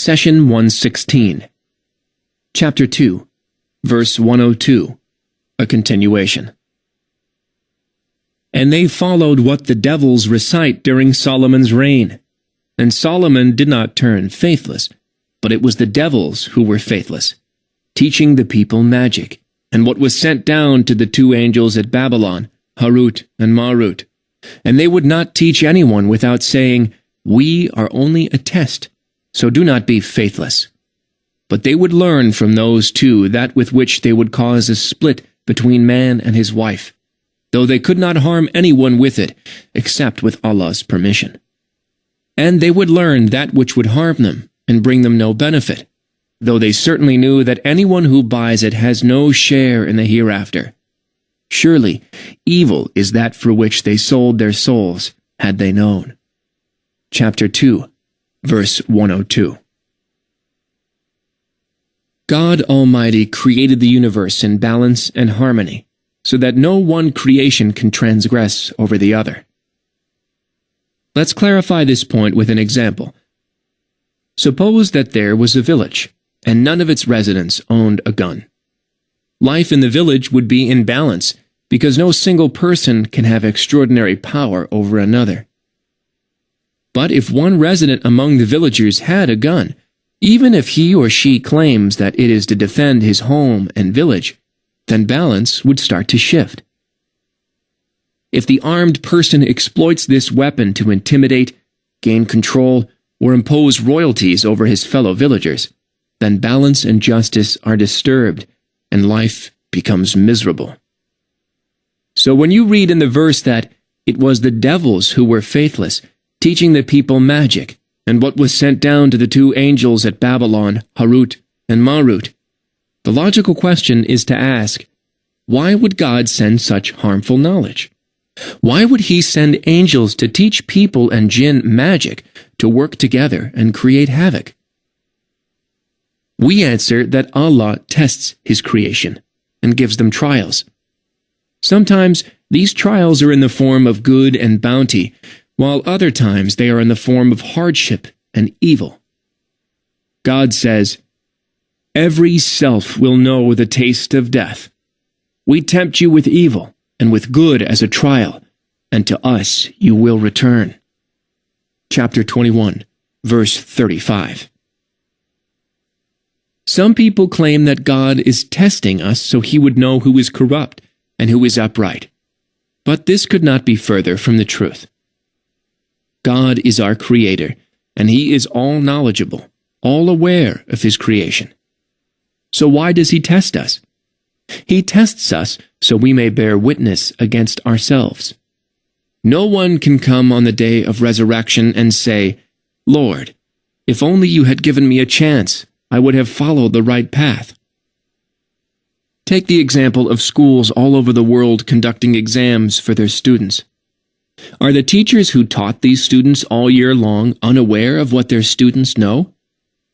Session 116. Chapter 2, verse 102, a continuation. And they followed what the devils recite during Solomon's reign. And Solomon did not turn faithless, but it was the devils who were faithless, teaching the people magic, and what was sent down to the two angels at Babylon, Harut and Marut. And they would not teach anyone without saying, "We are only a test, so do not be faithless." But they would learn from those two that with which they would cause a split between man and his wife, though they could not harm anyone with it, except with Allah's permission. And they would learn that which would harm them and bring them no benefit, though they certainly knew that anyone who buys it has no share in the hereafter. Surely, evil is that for which they sold their souls, had they known. Chapter 2, verse 102. God Almighty created the universe in balance and harmony, so that no one creation can transgress over the other. Let's clarify this point with an example. Suppose that there was a village, and none of its residents owned a gun. Life in the village would be in balance, because no single person can have extraordinary power over another. But if one resident among the villagers had a gun, even if he or she claims that it is to defend his home and village, then balance would start to shift. If the armed person exploits this weapon to intimidate, gain control, or impose royalties over his fellow villagers, then balance and justice are disturbed, and life becomes miserable. So when you read in the verse that it was the devils who were faithless, teaching the people magic, and what was sent down to the two angels at Babylon, Harut and Marut, the logical question is to ask, why would God send such harmful knowledge? Why would he send angels to teach people and jinn magic to work together and create havoc? We answer that Allah tests his creation and gives them trials. Sometimes these trials are in the form of good and bounty, while other times they are in the form of hardship and evil. God says, "Every self will know the taste of death. We tempt you with evil and with good as a trial, and to us you will return." Chapter 21, verse 35. Some people claim that God is testing us so he would know who is corrupt and who is upright. But this could not be further from the truth. God is our Creator, and he is all knowledgeable, all aware of his creation. So why does he test us? He tests us so we may bear witness against ourselves. No one can come on the day of resurrection and say, "Lord, if only you had given me a chance, I would have followed the right path." Take the example of schools all over the world conducting exams for their students. Are the teachers who taught these students all year long unaware of what their students know?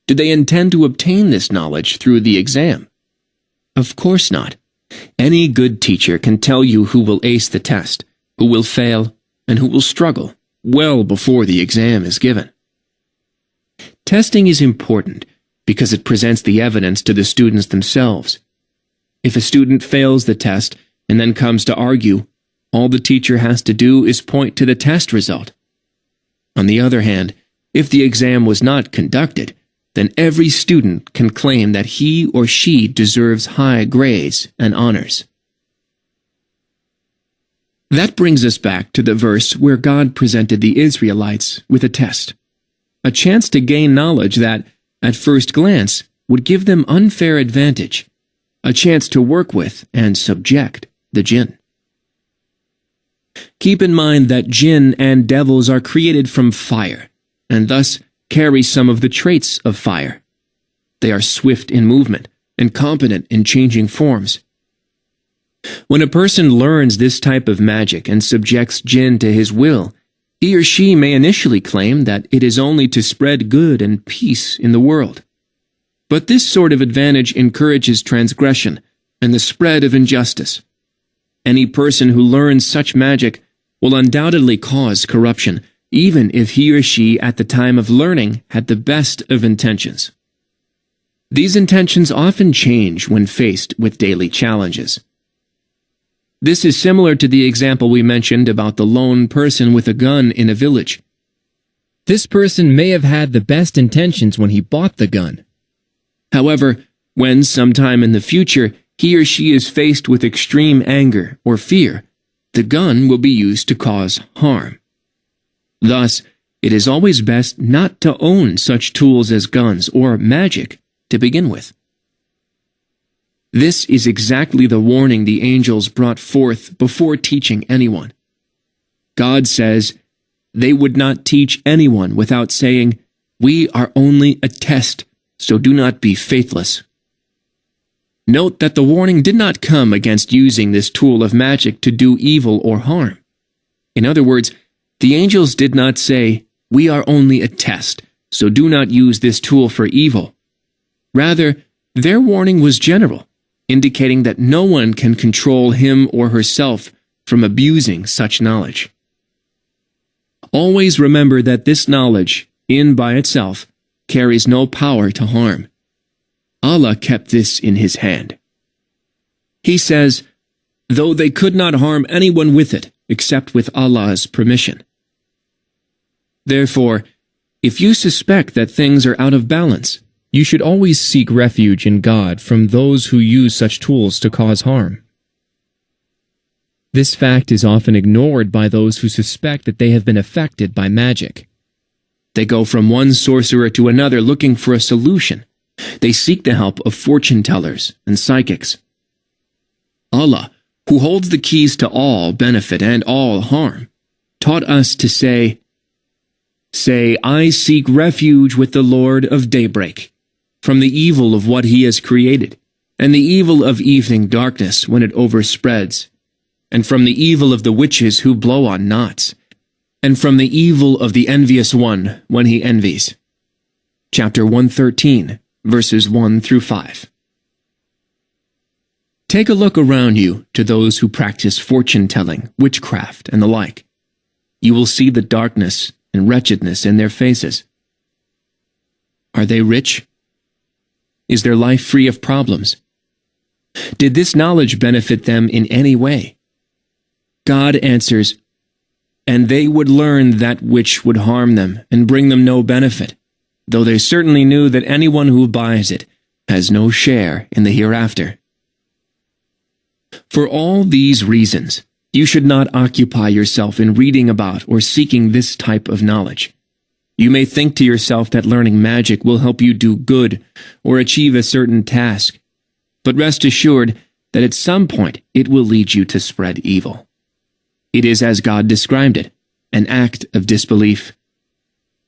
Do they intend to obtain this knowledge through the exam? Of course not. Any good teacher can tell you who will ace the test, who will fail, and who will struggle well before the exam is given. Testing is important because it presents the evidence to the students themselves. If a student fails the test and then comes to argue, all the teacher has to do is point to the test result. On the other hand, if the exam was not conducted, then every student can claim that he or she deserves high grades and honors. That brings us back to the verse where God presented the Israelites with a test, a chance to gain knowledge that, at first glance, would give them unfair advantage, a chance to work with and subject the jinn. Keep in mind that jinn and devils are created from fire, and thus carry some of the traits of fire. They are swift in movement and competent in changing forms. When a person learns this type of magic and subjects jinn to his will, he or she may initially claim that it is only to spread good and peace in the world. But this sort of advantage encourages transgression and the spread of injustice. Any person who learns such magic will undoubtedly cause corruption even if he or she at the time of learning had the best of intentions. These intentions often change when faced with daily challenges. This is similar to the example we mentioned about the lone person with a gun in a village. This person may have had the best intentions when he bought the gun. However, when sometime in the future he or she is faced with extreme anger or fear, the gun will be used to cause harm. Thus, it is always best not to own such tools as guns or magic to begin with. This is exactly the warning the angels brought forth before teaching anyone. God says, "They would not teach anyone without saying, 'We are only a test, so do not be faithless.'" Note that the warning did not come against using this tool of magic to do evil or harm. In other words, the angels did not say, "We are only a test, so do not use this tool for evil." Rather, their warning was general, indicating that no one can control him or herself from abusing such knowledge. Always remember that this knowledge, in by itself, carries no power to harm. Allah kept this in His hand. He says, "Though they could not harm anyone with it, except with Allah's permission." Therefore, if you suspect that things are out of balance, you should always seek refuge in God from those who use such tools to cause harm. This fact is often ignored by those who suspect that they have been affected by magic. They go from one sorcerer to another looking for a solution. They seek the help of fortune tellers and psychics. Allah, who holds the keys to all benefit and all harm, taught us to say, "I seek refuge with the Lord of daybreak, from the evil of what He has created, and the evil of evening darkness when it overspreads, and from the evil of the witches who blow on knots, and from the evil of the envious one when he envies." Chapter 113, verses 1 through 5. Take a look around you to those who practice fortune-telling, witchcraft, and the like. You will see the darkness and wretchedness in their faces. Are they rich? Is their life free of problems? Did this knowledge benefit them in any way? God answers, "And they would learn that which would harm them and bring them no benefit, though they certainly knew that anyone who buys it has no share in the hereafter." For all these reasons, you should not occupy yourself in reading about or seeking this type of knowledge. You may think to yourself that learning magic will help you do good or achieve a certain task, but rest assured that at some point it will lead you to spread evil. It is as God described it, an act of disbelief.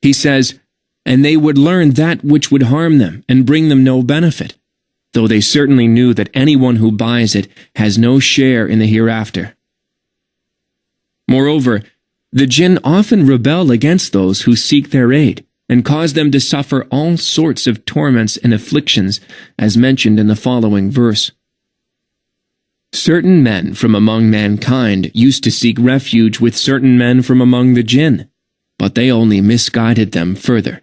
He says, "And they would learn that which would harm them and bring them no benefit, though they certainly knew that anyone who buys it has no share in the hereafter." Moreover, the jinn often rebel against those who seek their aid and cause them to suffer all sorts of torments and afflictions, as mentioned in the following verse. Certain men from among mankind used to seek refuge with certain men from among the jinn, but they only misguided them further.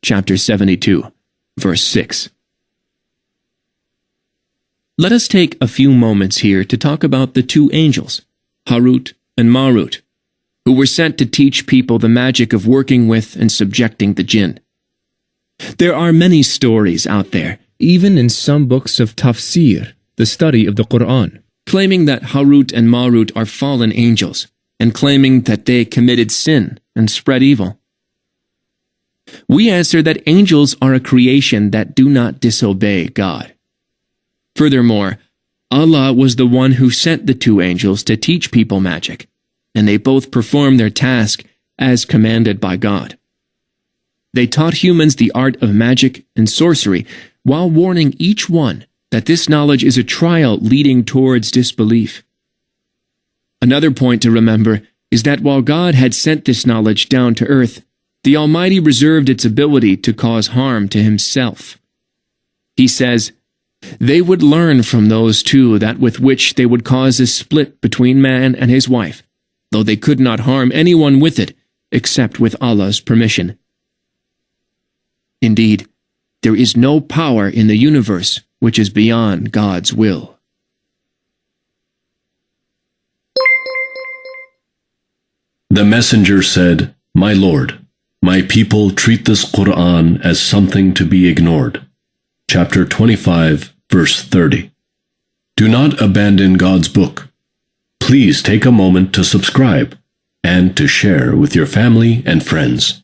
Chapter 72, verse 6. Let us take a few moments here to talk about the two angels, Harut and Marut, who were sent to teach people the magic of working with and subjecting the jinn. There are many stories out there, even in some books of Tafsir, the study of the Quran, claiming that Harut and Marut are fallen angels, and claiming that they committed sin and spread evil. We answer that angels are a creation that do not disobey God. Furthermore, Allah was the one who sent the two angels to teach people magic, and they both performed their task as commanded by God. They taught humans the art of magic and sorcery while warning each one that this knowledge is a trial leading towards disbelief. Another point to remember is that while God had sent this knowledge down to earth, the Almighty reserved its ability to cause harm to Himself. He says, "They would learn from those two that with which they would cause a split between man and his wife, though they could not harm anyone with it, except with Allah's permission. Indeed, there is no power in the universe which is beyond God's will. The messenger said, "My Lord, my people treat this Quran as something to be ignored." Chapter 25, verse 30. Do not abandon God's book. Please take a moment to subscribe and to share with your family and friends.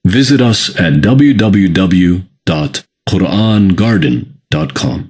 Visit us at www.QURANGARDEN.com.